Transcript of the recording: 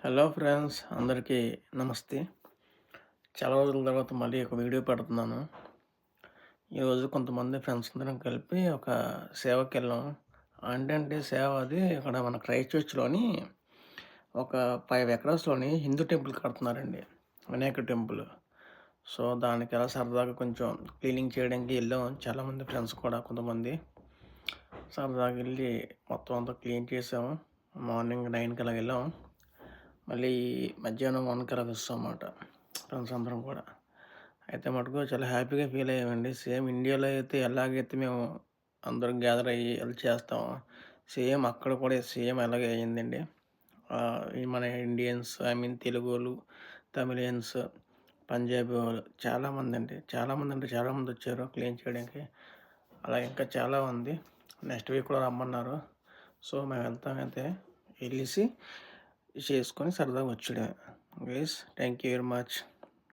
Hello friends, అందరికీ నమస్తే. చాలా రోజుల తర్వాత మళ్ళీ ఒక వీడియో పెడుతున్నాను. ఈరోజు కొంతమంది ఫ్రెండ్స్ అందరం కలిపి ఒక సేవకెళ్ళాం. ఏంటంటే సేవ అది ఇక్కడ మన క్రైస్ట్ చర్చ్‌లోని ఒక 5 ఎకరాస్‌లోని హిందూ టెంపుల్ కడుతున్నారండి. వినాయక టెంపుల్. సో, దానికి అలా సరదాగా కొంచెం క్లీనింగ్ చేయడానికి ఎళ్ళాం. చాలామంది ఫ్రెండ్స్ కూడా కొంతమంది. సరదాగా ఎళ్లి మొత్తం అంతా క్లీన్ చేసాము. మార్నింగ్ 9కి అలాగ ఎళ్ళాం. మళ్ళీ మధ్యాహ్నం 1కి అలాగ వస్తామన్నమాట. ఫ్రెండ్స్ అందరం కూడా. అయితే మటుకు చాలా హ్యాపీగా ఫీల్ అయ్యామండి. సేమ్ ఇండియాలో అయితే ఎలాగైతే మేము అందరం గ్యాదర్ అయ్యి ఎళ్ళి చేస్తామో, సేమ్ అక్కడ కూడా సేమ్ అలాగే అయిందండి. ఈ మన ఇండియన్స్ తెలుగోళ్ళు, తమిళియన్స్, పంజాబీ వాళ్ళు చాలామంది అంటే చాలామంది వచ్చారు క్లీన్ చేయడానికి. అలా ఇంకా చాలా ఉంది. నెక్స్ట్ వీక్ కూడా రమ్మన్నారు. సో, మేము వెళ్తామైతే ఎళ్ళేసి చేసుకొని సరదాగా వచ్చేయడమే. Guys, thank you very much.